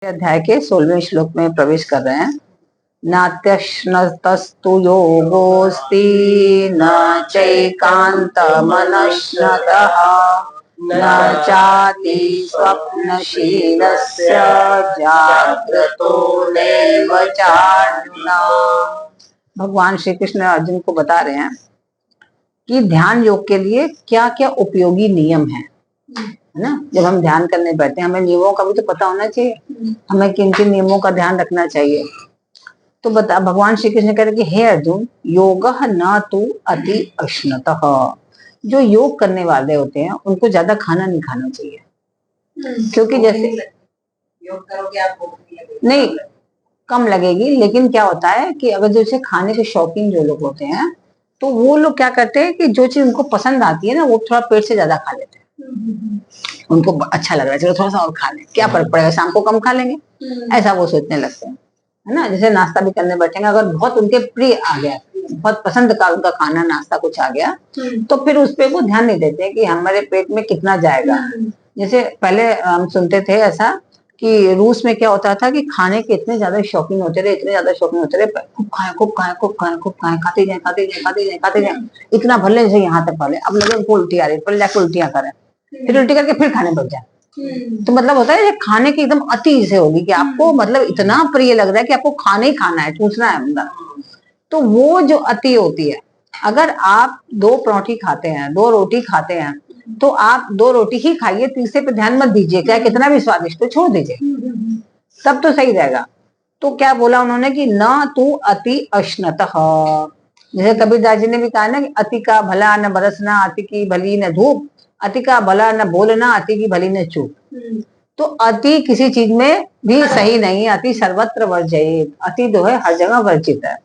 अध्याय के 16वें श्लोक में प्रवेश कर रहे हैं। नात्यश्नतस्तु योगोस्ति न चैकान्तमनश्नतः न चाति स्वप्नशीलस्य जाग्रतो नैव चार्जुन। भगवान श्री कृष्ण अर्जुन को बता रहे हैं कि ध्यान योग के लिए क्या क्या उपयोगी नियम है ना। जब हम ध्यान करने बैठते हैं हमें नियमों का भी तो पता होना चाहिए, हमें किन किन नियमों का ध्यान रखना चाहिए। तो बता भगवान श्री कृष्ण कह रहे कि हे अर्जुन, योगः न तु अति अश्नतः। जो योग करने वाले होते हैं उनको ज्यादा खाना नहीं खाना चाहिए, क्योंकि जैसे योग करोगे आप भूख नहीं कम लगेगी। लेकिन क्या होता है कि अगर जैसे खाने के शौकीन जो लोग होते हैं तो वो लोग क्या करते हैं कि जो चीज उनको पसंद आती है ना वो थोड़ा पेट से ज्यादा खा लेते हैं। उनको अच्छा लग रहा है, चलो थोड़ा सा और खा लें, क्या फर्क पड़ेगा, शाम को कम खा लेंगे, ऐसा वो सोचने लगते हैं, है ना। जैसे नाश्ता भी करने बैठेंगे, अगर बहुत उनके प्रिय आ गया, बहुत पसंद का उनका खाना नाश्ता कुछ आ गया तो फिर उस पे वो ध्यान नहीं देते कि हमारे पेट में कितना जाएगा। जैसे पहले हम सुनते थे ऐसा कि रूस में क्या होता था कि खाने के इतने ज्यादा शौकीन होते रहे, इतने ज्यादा शौकीन होते रहे, खूब खाएं खूब खाएं खूब खाएं खूब खाएं, खाते जाए खाते जाए खाते जाए खाते जाए, इतना भर ले जैसे यहाँ तक भर ले। अब लगे उनको उल्टी आ रही, पहले जाकर उल्टियां करें, फिर उल्टी करके फिर खाने बैठ जाए। तो मतलब होता है खाने की एकदम अति से होगी कि आपको मतलब इतना प्रिय लग रहा है कि आपको खाना ही खाना है, ठूसना है अंदर। तो वो जो अति होती है, अगर आप 2 परोठी खाते हैं, 2 रोटी खाते हैं, तो आप 2 रोटी ही खाइए, तीसरे पे ध्यान मत दीजिए, चाहे कितना भी स्वादिष्ट हो छोड़ दीजिए, तब तो सही रहेगा। तो क्या बोला उन्होंने कि न तू अति अश्नतः। जैसे कबीरदास जी ने भी कहा ना कि अति का भला न बरसना, अति की भली न धूप, अति का भला न बोलना, अति की भली न चूप। तो अति किसी चीज में भी सही नहीं है, अति सर्वत्र वर्जित, अति जो है हर जगह वर्जित है।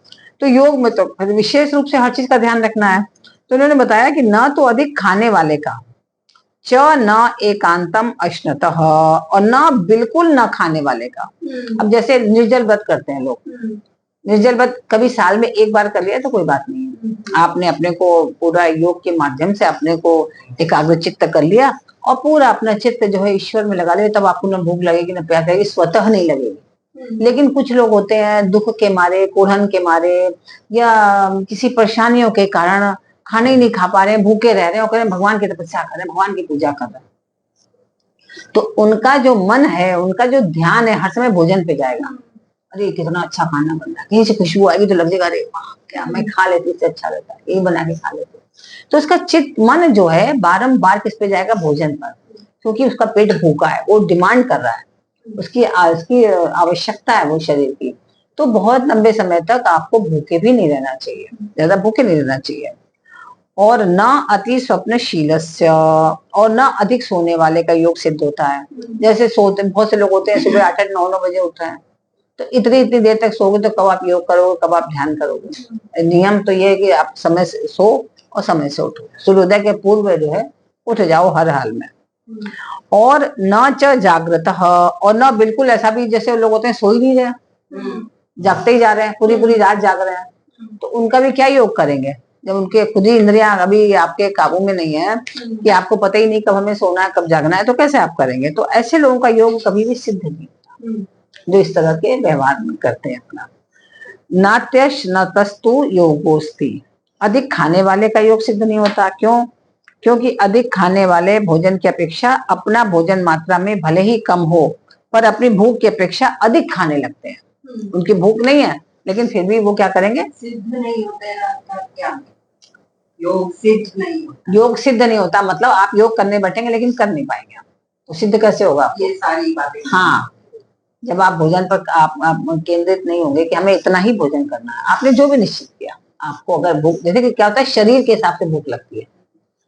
तो योग में तो विशेष रूप से हर चीज का ध्यान रखना है। तो उन्होंने बताया कि न तो अधिक खाने वाले का, च न एकांतम अश्नतः, और न बिल्कुल न खाने वाले का। अब जैसे निर्जल व्रत करते हैं लोग, निर्जल व्रत कभी साल में एक बार कर लिया तो कोई बात नहीं है, आपने अपने को पूरा योग के माध्यम से अपने को एकाग्र चित्त कर लिया और पूरा अपना चित्त जो है ईश्वर में लगा लिया, तब आपको न भूख लगेगी न प्यास लगेगी, स्वतः नहीं लगेगी। लेकिन कुछ लोग होते हैं दुख के मारे, कुढ़न के मारे या किसी परेशानियों के कारण खाने ही नहीं खा पा रहे हैं, भूखे रह रहे हैं और कह रहे हैं भगवान की तपस्या कर रहे हैं, भगवान की पूजा कर रहे हैं, तो उनका जो मन है, उनका जो ध्यान है हर समय भोजन पे जाएगा। अरे कितना अच्छा खाना बन रहा है, कहीं से खुशबू आएगी तो लगेगा अरे वाह क्या मैं खा लेती, इससे अच्छा रहता है, यही बना के खा लेते। तो उसका चित्त मन जो है बारंबार किस पे जाएगा, भोजन पर, क्योंकि उसका पेट भूखा है, वो डिमांड कर रहा है, उसकी आवश्यकता है वो शरीर की। तो बहुत लंबे समय तक आपको भूखे भी नहीं रहना चाहिए, ज्यादा भूखे नहीं रहना चाहिए। और न अति स्वप्नशीलस्य, और न अधिक सोने वाले का योग सिद्ध होता है। जैसे सोते बहुत से लोग होते हैं सुबह 8-8, 9-9 बजे उठ रहे हैं, तो इतनी देर तक सोओगे तो कब आप योग करोगे, कब आप ध्यान करोगे। नियम तो ये है कि आप समय से सो और समय से उठो, सूर्योदय के पूर्व जो है उठ जाओ हर हाल में। और न च जागृतः, और न बिल्कुल ऐसा भी जैसे लोग होते हैं सो ही नहीं रहे, जागते ही जा रहे हैं, पूरी पूरी रात जाग रहे हैं, तो उनका भी क्या योग करेंगे जब उनके खुद ही इंद्रियां अभी आपके काबू में नहीं है, कि आपको पता ही नहीं कब हमें सोना है कब जागना है, तो कैसे आप करेंगे। तो ऐसे लोगों का योग कभी भी सिद्ध नहीं होता जो इस तरह के व्यवहार में करते हैं अपना। नात्यश नतस्तु योगोस्ति, अधिक खाने वाले का योग सिद्ध नहीं होता। क्यों? क्योंकि अधिक खाने वाले भोजन की अपेक्षा अपना भोजन मात्रा में भले ही कम हो पर अपनी भूख की अपेक्षा अधिक खाने लगते हैं। उनकी भूख नहीं है लेकिन फिर भी वो क्या करेंगे, सिद्ध नहीं होते। क्या योग सिद्ध नहीं होता, योग सिद्ध नहीं होता मतलब आप योग करने बैठेंगे लेकिन कर नहीं पाएंगे, तो सिद्ध कैसे होगा आपको? ये सारी बातें हाँ, जब आप भोजन पर आप केंद्रित नहीं होंगे कि हमें इतना ही भोजन करना है, आपने जो भी निश्चित किया, आपको अगर भूख, जैसे कि क्या होता है शरीर के हिसाब से भूख लगती है,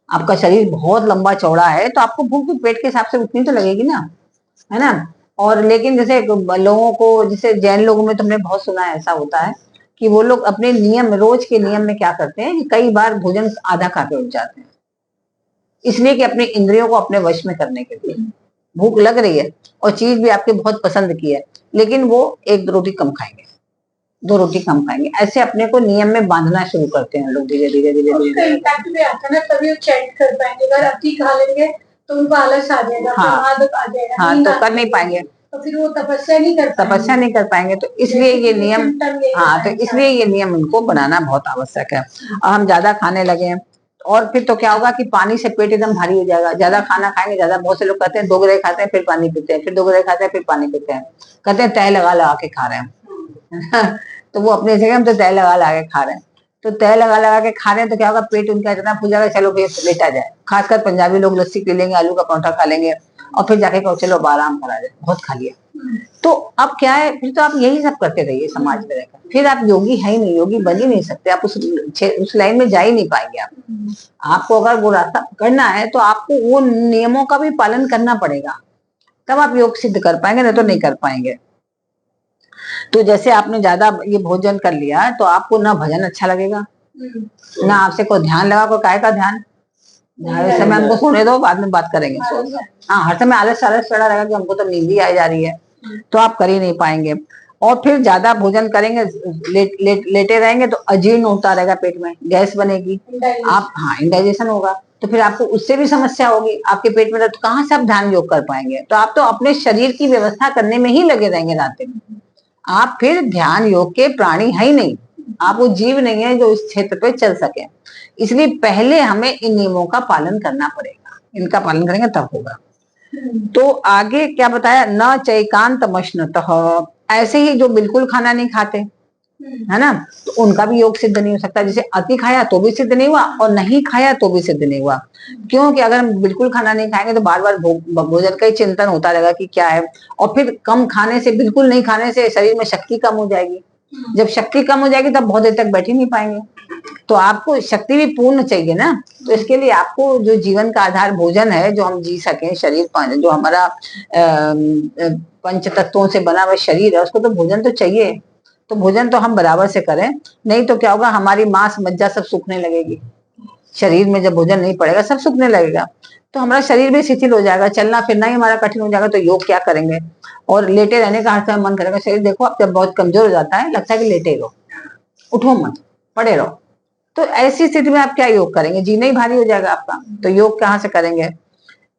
आपका शरीर बहुत लंबा चौड़ा है तो आपको भूख भी पेट के हिसाब से उतनी तो लगेगी ना, है ना। और लेकिन जैसे लोगों को, जैसे जैन लोगों में तुमने बहुत सुना है ऐसा होता है कि वो लोग अपने नियम, रोज के नियम में क्या करते हैं कि कई बार भोजन आधा खा के उठ जाते हैं, इसलिए कि अपने इंद्रियों को अपने वश में करने के लिए। भूख लग रही है और चीज भी आपके बहुत पसंद की है, लेकिन वो 1-2 रोटी कम खाएंगे, 2 रोटी कम खाएंगे, ऐसे अपने को नियम में बांधना शुरू करते हैं लोग धीरे धीरे धीरे धीरे। इम्पैक्ट भी आता है ना, तभी वो चेक कर पाएंगे, अगर अति खा लेंगे तो उनको आलस आ जाएगा, आदत आ जाएगा, हाँ तो कर नहीं पाएंगे। तो फिर वो तपस्या नहीं कर पाएंगे। तो इसलिए ये नियम, हाँ, तो इसलिए ये नियम उनको बनाना बहुत आवश्यक है। और हम ज्यादा खाने लगे और फिर तो क्या होगा कि पानी से पेट एकदम भारी हो जाएगा। ज्यादा खाना खाएंगे, ज्यादा, बहुत से लोग कहते हैं 2 गिरह खाते हैं फिर पानी पीते हैं, फिर 2 गिरह खाते हैं फिर पानी पीते हैं, कहते हैं तय लगा लगा के खा रहे हैं। तो वो अपने जगह हम तो तय लगा लगा के खा रहे हैं। तो तय लगा लगा के खा रहे हैं तो क्या होगा, पेट उनका इतना फूल जाएगा, चलो भैया लेटा जाए। खासकर पंजाबी लोग लस्सी पी लेंगे, आलू का पराठा खा लेंगे और फिर जाके कहो चलो आराम करा जाए, बहुत खा लिया। तो अब क्या है, फिर तो आप यही सब करते रहिए समाज में रहकर, फिर आप योगी है ही नहीं, योगी बन ही नहीं सकते आप, उस लाइन में जा ही नहीं पाएंगे आप। आपको अगर वो रास्ता करना है तो आपको वो नियमों का भी पालन करना पड़ेगा, तब आप योग सिद्ध कर पाएंगे, नहीं तो नहीं कर पाएंगे। तो जैसे आपने ज्यादा ये भोजन कर लिया तो आपको ना भजन अच्छा लगेगा, ना आपसे कोई ध्यान लगा, कोई काय का ध्यान, हर समय हमको सोने दो, बाद में बात करेंगे। हाँ, हर समय आलस आलस चढ़ा रहेगा कि हमको तो नींद ही आ जा रही है, तो आप कर ही नहीं पाएंगे। और फिर ज्यादा भोजन करेंगे, लेटे रहेंगे तो अजीर्ण होता रहेगा, पेट में गैस बनेगी, आप, हाँ, इंडाइजेशन होगा, तो फिर आपको उससे भी समस्या होगी आपके पेट में। तो कहाँ से आप ध्यान योग कर पाएंगे? तो आप तो अपने शरीर की व्यवस्था करने में ही लगे रहेंगे रात दिन। आप फिर ध्यान योग के प्राणी है ही नहीं, आप वो जीव नहीं है जो इस क्षेत्र पे चल सके। इसलिए पहले हमें इन नियमों का पालन करना पड़ेगा, इनका पालन करेंगे तब होगा। तो आगे क्या बताया, न चैकांत मश्नतः, ऐसे ही जो बिल्कुल खाना नहीं खाते है ना, तो उनका भी योग सिद्ध नहीं हो सकता। जैसे अति खाया तो भी सिद्ध नहीं हुआ और नहीं खाया तो भी सिद्ध नहीं हुआ। क्योंकि अगर हम बिल्कुल खाना नहीं खाएंगे तो बार बार भोजन का ही चिंतन होता रहेगा कि क्या है, और फिर कम खाने से, बिल्कुल नहीं खाने से शरीर में शक्ति कम हो जाएगी। जब शक्ति कम हो जाएगी तब बहुत देर तक बैठ ही नहीं पाएंगे। तो आपको शक्ति भी पूर्ण चाहिए ना, तो इसके लिए आपको जो जीवन का आधार भोजन है, जो हम जी सके, शरीर जो हमारा पंच तत्वों से बना हुआ शरीर है, उसको तो भोजन तो चाहिए। तो भोजन तो हम बराबर से करें, नहीं तो क्या होगा, हमारी मांस मज्जा सब सूखने लगेगी। शरीर में जब भोजन नहीं पड़ेगा सब सूखने लगेगा, तो हमारा शरीर भी शिथिल हो जाएगा, चलना फिरना ही हमारा कठिन हो जाएगा। तो योग क्या करेंगे, और लेटे रहने का हर समय मन करेगा। शरीर देखो अब जब बहुत कमजोर हो जाता है, लगता है कि लेटे रहो, उठो मत, पड़े रहो। तो ऐसी स्थिति में आप क्या योग करेंगे, जीना ही भारी हो जाएगा आपका। तो योग कहाँ से करेंगे?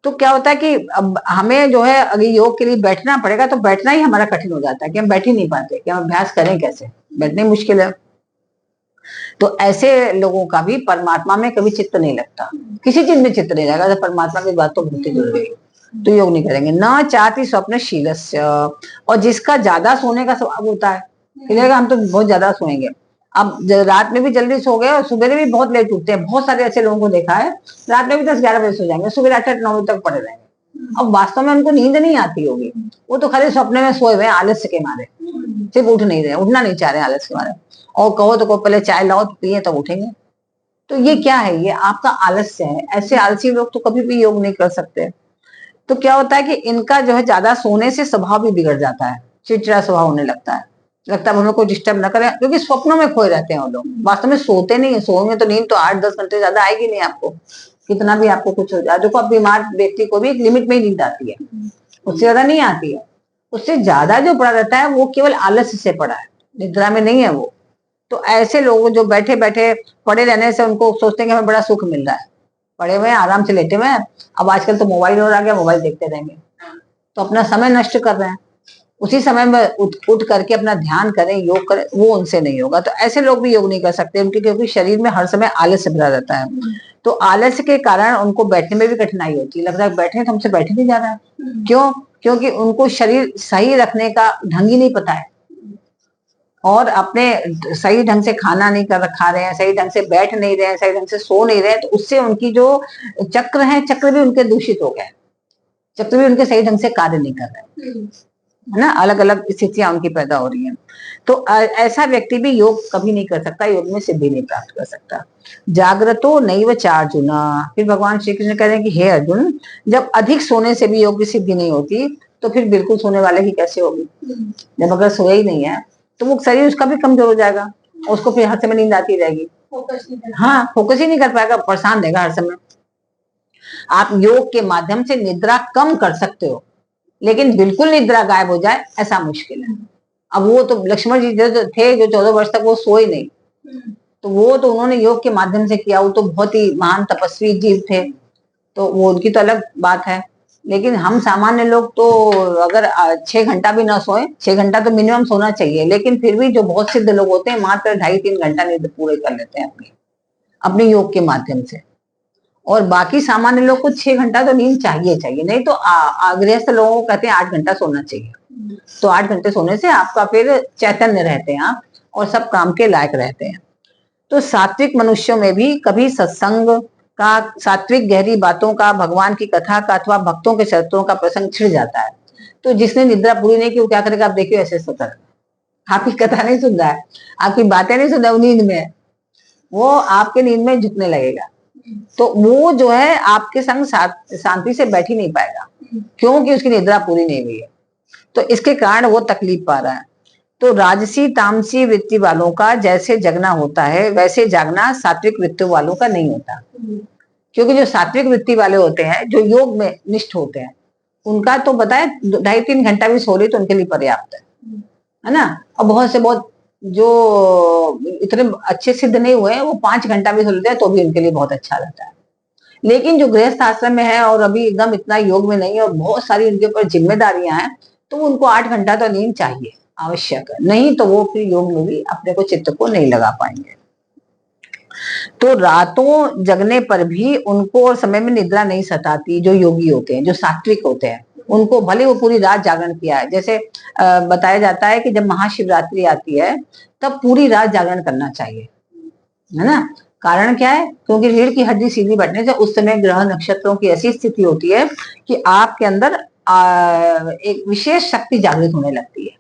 तो क्या होता है कि अब हमें जो है अगर योग के लिए बैठना पड़ेगा, तो बैठना ही हमारा कठिन हो जाता है कि हम बैठ ही नहीं पाते, कि हम अभ्यास करें कैसे, बैठने मुश्किल है। तो ऐसे लोगों का भी परमात्मा में कभी चित्त नहीं लगता, किसी चीज में चित्त नहीं लगेगा। तो परमात्मा की बात तो बहुत ही जरूरी है। तो योग नहीं करेंगे। न चाहती स्वप्न शीलस्य, और जिसका ज्यादा सोने का स्वभाव होता है, हम तो बहुत ज्यादा सोएंगे, अब रात में भी जल्दी सो गए और सुबह भी बहुत लेट उठते हैं। बहुत सारे ऐसे लोगों को देखा है, रात में भी 10-11 बजे सो जाएंगे, सुबह 8-9 बजे तक पड़े रहेंगे। अब वास्तव में उनको नींद नहीं आती होगी, वो तो खाली सपने में सोए हुए हैं आलस्य के मारे, सिर्फ उठ नहीं रहे, उठना नहीं चाह रहे आलस्य के मारे। और कहो तो को पहले चाय लाओ तो पिए तब उठेंगे। तो ये क्या है, ये आपका आलस्य है। ऐसे आलसी लोग तो कभी भी योग नहीं कर सकते। तो क्या होता है कि इनका जो है ज्यादा सोने से स्वभाव भी बिगड़ जाता है, चिड़चिड़ा स्वभाव होने लगता है, लगता है हमें कोई डिस्टर्ब ना करे, क्योंकि स्वप्नों में खोए रहते हैं वो लोग, वास्तव में सोते नहीं है। सोएंगे तो नींद तो 8-10 घंटे ज्यादा आएगी नहीं आपको, कितना भी आपको कुछ हो जाए। देखो अब बीमार व्यक्ति को भी एक लिमिट में ही नींद आती है, उससे ज्यादा नहीं आती है। उससे ज्यादा जो पड़ा रहता है वो केवल आलस्य से पड़ा है, निद्रा में नहीं है वो। तो ऐसे लोग जो बैठे बैठे पड़े रहने से उनको सोचते हैं कि हमें बड़ा सुख मिल रहा है, पड़े हुए आराम से लेटे हुए। अब आजकल तो मोबाइल और आ गया, मोबाइल देखते रहेंगे, तो अपना समय नष्ट कर रहे हैं। उसी समय में उठ करके अपना ध्यान करें, योग करें, वो उनसे नहीं होगा। तो ऐसे लोग भी योग नहीं कर सकते उनके, क्योंकि शरीर में हर समय आलस्य भरा रहता है। तो आलस्य के कारण उनको बैठने में भी कठिनाई होती है, लगता है बैठे तो हमसे बैठे नहीं जा रहा है। क्यों? क्योंकि उनको शरीर सही रखने का ढंग ही नहीं पता है, और अपने सही ढंग से खाना नहीं कर खा रहे हैं, सही ढंग से बैठ नहीं रहे हैं, सही ढंग से सो नहीं रहे हैं। तो उससे उनकी जो चक्र है, चक्र भी उनके दूषित हो गए, चक्र भी उनके सही ढंग से कार्य नहीं कर रहे, है ना, अलग अलग स्थितियां उनकी पैदा हो रही हैं। तो ऐसा व्यक्ति भी योग कभी नहीं कर सकता, योग में सिद्धि नहीं प्राप्त कर सकता। जागृतो नैव चार्जुन, फिर भगवान श्री कृष्ण कह रहे हैं कि हे अर्जुन, जब अधिक सोने से भी योग की सिद्धि नहीं होती, तो फिर बिल्कुल सोने वाले की कैसे होगी? जब अगर सोया ही नहीं है तो वो शरीर उसका भी कमजोर हो जाएगा, उसको फिर हर समय नींद आती रहेगी, हाँ, फोकस ही नहीं कर पाएगा, परेशान रहेगा हर समय। आप योग के माध्यम से निद्रा कम कर सकते हो, लेकिन बिल्कुल निद्रा गायब हो जाए ऐसा मुश्किल है। अब वो तो लक्ष्मण जी जो थे, जो 14 वर्ष तक वो सोए नहीं, तो वो तो उन्होंने योग के माध्यम से किया, वो तो बहुत ही महान तपस्वी जीव थे, तो वो उनकी तो अलग बात है। लेकिन हम सामान्य लोग तो अगर 6 घंटा भी ना सोए, 6 घंटा तो मिनिमम सोना चाहिए, लेकिन फिर भी जो बहुत सिद्ध लोग होते हैं मात्र 2.5-3 घंटा नींद पूरे कर लेते हैं अपनी अपने योग के माध्यम से। और बाकी सामान्य लोग को 6 घंटा तो नींद चाहिए चाहिए, नहीं तो गृहस्थ लोगों को कहते हैं 8 घंटा सोना चाहिए। तो 8 घंटे सोने से आपका फिर चैतन्य रहते हैं आप, और सब काम के लायक रहते हैं। तो सात्विक मनुष्यों में भी कभी सत्संग का, सात्विक गहरी बातों का, भगवान की कथा का अथवा भक्तों के चरित्रों का प्रसंग छिड़ जाता है। तो जिसने निद्रा पूरी नहीं की वो क्या करेगा, आप देखिए ऐसे सोता आपकी कथा नहीं सुन रहा है, आपकी बातें नहीं सुन रहा, वो नींद में, वो आपके नींद में झुकने लगेगा। तो वो जो है आपके संग शांति से बैठ ही नहीं पाएगा, क्योंकि उसकी निद्रा पूरी नहीं हुई है। तो इसके कारण वो तकलीफ पा रहा है। तो राजसी तामसी वृत्ति वालों का जैसे जगना होता है, वैसे जागना सात्विक वृत्ति वालों का नहीं होता। क्योंकि जो सात्विक वृत्ति वाले होते हैं, जो योग में निष्ठ होते हैं, उनका तो पता है 2.5-3 घंटा भी सो रही तो उनके लिए पर्याप्त है ना। और बहुत से बहुत जो इतने अच्छे सिद्ध नहीं हुए हैं, वो 5 घंटा भी सो लेते हैं तो भी उनके लिए बहुत अच्छा रहता है। लेकिन जो गृहस्थ आश्रम में है और अभी एकदम इतना योग में नहीं है और बहुत सारी उनके ऊपर जिम्मेदारियां हैं, तो उनको 8 घंटा तो नींद चाहिए, आवश्यक है, नहीं तो वो फिर योग में भी अपने को चित्त को नहीं लगा पाएंगे। तो रातों जगने पर भी उनको और समय में निद्रा नहीं सताती। जो योगी होते हैं, जो सात्विक होते हैं, उनको भले वो पूरी रात जागरण किया है, जैसे बताया जाता है कि जब महाशिवरात्रि आती है तब पूरी रात जागरण करना चाहिए, है ना। कारण क्या है, क्योंकि रीढ़ की हड्डी सीधी बैठने से उस समय ग्रह नक्षत्रों की ऐसी स्थिति होती है कि आपके अंदर एक विशेष शक्ति जागृत होने लगती है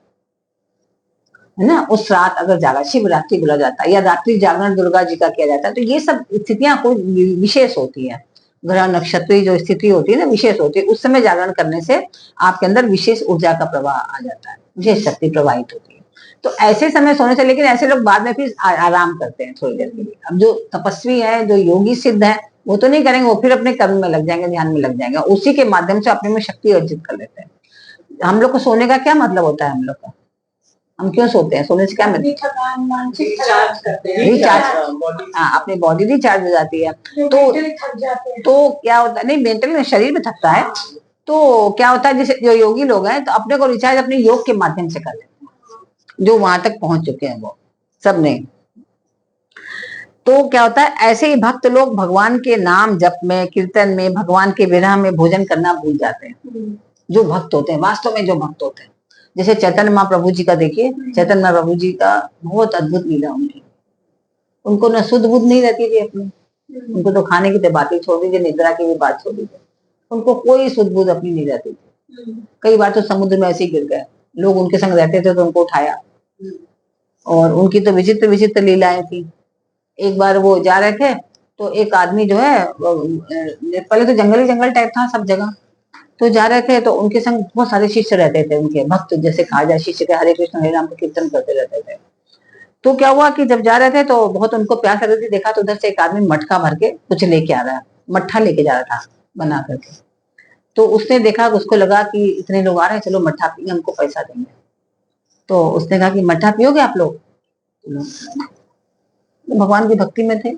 ना। उस रात अगर जागा, शिवरात्रि बोला जाता है, या रात्रि जागरण दुर्गा जी का किया जाता है, तो ये सब स्थितियां कोई विशेष होती है, ग्रह नक्षत्री जो स्थिति होती है ना विशेष होती है। उस समय जागरण करने से आपके अंदर विशेष ऊर्जा का प्रवाह आ जाता है, विशेष शक्ति प्रवाहित होती है। तो ऐसे समय सोने से, लेकिन ऐसे लोग बाद में फिर आराम करते हैं थोड़ी देर के लिए। अब जो तपस्वी है, जो योगी सिद्ध है, वो तो नहीं करेंगे, वो फिर अपने कर्म में लग जाएंगे, ध्यान में लग जाएंगे, उसी के माध्यम से अपने में शक्ति अर्जित कर लेते हैं। हम लोग को सोने का क्या मतलब होता है, हम लोग का, हम क्यों सोते हैं, सोने से क्या मतलब, मानसिक चार्ज करते हैं, रिचार्ज, हाँ, अपनी बॉडी रिचार्ज हो जाती है। तो क्या होता है, नहीं मेंटली शरीर में थकता है, तो क्या होता है, जैसे जो योगी लोग हैं तो अपने को रिचार्ज अपने योग के माध्यम से कर लेते हैं, जो वहां तक पहुंच चुके हैं वो सब नहीं। तो क्या होता है, ऐसे ही भक्त लोग भगवान के नाम जप में, कीर्तन में, भगवान के विरह में भोजन करना भूल जाते हैं। जो भक्त होते हैं, वास्तव में जो भक्त होते हैं, जैसे चैतन्य महाप्रभु जी का देखिए, चैतन्य महाप्रभु जी का बहुत अद्भुत लीला उनकी। उनको न शुद्ध बुद्ध नहीं रहती थी अपनी, उनको तो खाने की तो बातें छोड़ दीजिए, निद्रा की भी बात छोड़ दीजिए, उनको कोई शुद्ध बुद्ध अपनी नहीं रहती थी। कई बार तो समुद्र में ऐसे ही गिर गए, लोग उनके संग रहते थे तो उनको उठाया, और उनकी तो विचित्र विचित्र लीलाएं थी। एक बार वो जा रहे थे तो एक आदमी जो है, पहले तो जंगल ही जंगल टाइप था सब जगह, तो जा रहे थे तो उनके संग बहुत सारे शिष्य रहते थे, उनके भक्त जैसे कहा जाए, शिष्य के हरे कृष्ण हरे राम कीर्तन करते रहते थे। तो क्या हुआ कि जब जा रहे थे तो बहुत उनको प्यास लग रही थी, देखा तो उधर से एक आदमी मटका भर के कुछ लेके आ रहा है, मट्ठा लेके जा रहा था बना करके। तो उसने देखा, उसको लगा कि इतने लोग आ रहे हैं, चलो मट्ठा पिएंगे, हमको पैसा देंगे। तो उसने कहा कि मट्ठा पियोगे आप लोग, तो भगवान की भक्ति में थे,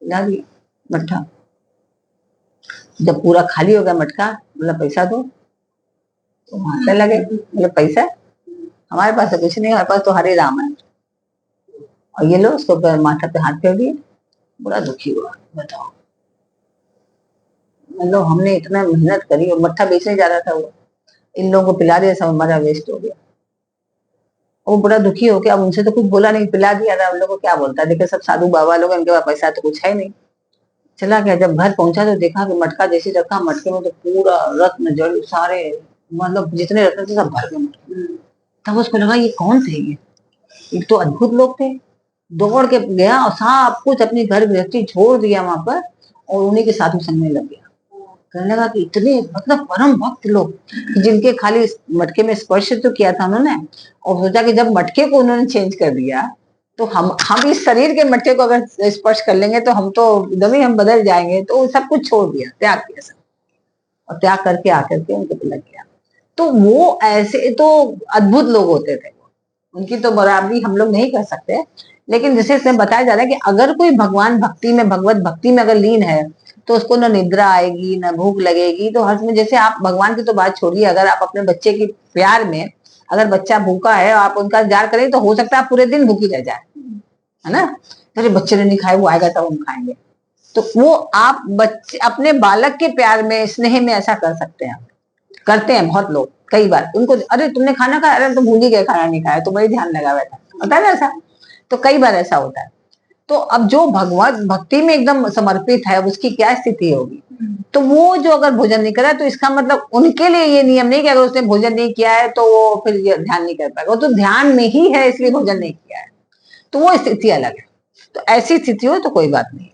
ला दिया मट्ठा। जब पूरा खाली हो गया मटका, बोला पैसा दो, तो हंसने लगे, बोले पैसा हमारे पास तो कुछ नहीं, हमारे पास तो हरे राम है। और ये लो, उसको माथा पे हाथ फेर दिए, बड़ा दुखी हुआ। बताओ, मतलब हमने इतना मेहनत करी और मट्ठा बेचने जा रहा था वो, इन लोगों को पिला दिया, सब हमारा वेस्ट हो गया। वो बड़ा दुखी हो गया। अब उनसे तो कुछ बोला नहीं, पिला दिया था, उन लोगों को क्या बोलता, देखिए सब साधु बाबा लोग, इनके पास पैसा तो कुछ है नहीं। चला गया, जब घर पहुंचा तो देखा कि मटका जैसे रखा, मटके में तो पूरा रत्न जड़ सारे, मतलब जितने रत्न थे सब भर गए। तब उसको लगा ये कौन थे, ये तो अद्भुत लोग थे। दौड़ के गया और सब कुछ अपनी घर गृहस्थी छोड़ दिया वहां पर, और उन्हीं के साधु संग में लग गया। कहने लगा कि इतने मतलब परम भक्त लोग, जिनके खाली मटके में स्पर्श तो किया था उन्होंने, और सोचा कि जब मटके को उन्होंने चेंज कर दिया तो हम इस शरीर के मटके को अगर स्पर्श कर लेंगे तो हम तो एकदम ही हम बदल जाएंगे। तो सब कुछ छोड़ दिया, त्याग किया सब, और त्याग करके आकर के उनके लग गया। तो वो ऐसे तो अद्भुत लोग होते थे, उनकी तो बराबरी हम लोग नहीं कर सकते, लेकिन जैसे इसमें बताया जा रहा है कि अगर कोई भगवान भक्ति में, भगवत भक्ति में अगर लीन है तो उसको न निद्रा आएगी, न भूख लगेगी। तो हर समय, जैसे आप भगवान की तो बात छोड़िए, अगर आप अपने बच्चे के प्यार में, अगर बच्चा भूखा है आप उनका इंतजार करें तो हो सकता है आप पूरे दिन भूखी रह जाए, है ना। अरे बच्चे ने नहीं खाए, वो आएगा तब हम खाएंगे। तो वो आप बच्चे अपने बालक के प्यार में, स्नेह में ऐसा कर सकते हैं, करते हैं बहुत लोग। कई बार उनको, अरे तुमने खाना खाया, अरे तुम भूल ही गए खाना नहीं खाया, तो वही ध्यान लगा बैठा, होता है ना ऐसा। तो कई बार ऐसा होता है। तो अब जो भगवत भक्ति में एकदम समर्पित है उसकी क्या स्थिति होगी। तो वो जो अगर भोजन नहीं करा, तो इसका मतलब उनके लिए ये नियम नहीं कि अगर उसने भोजन नहीं किया है तो वो फिर ये ध्यान नहीं कर पाएगा। वो तो ध्यान में ही है इसलिए भोजन नहीं किया है, तो वो स्थिति अलग है। तो ऐसी स्थिति हो तो कोई बात नहीं।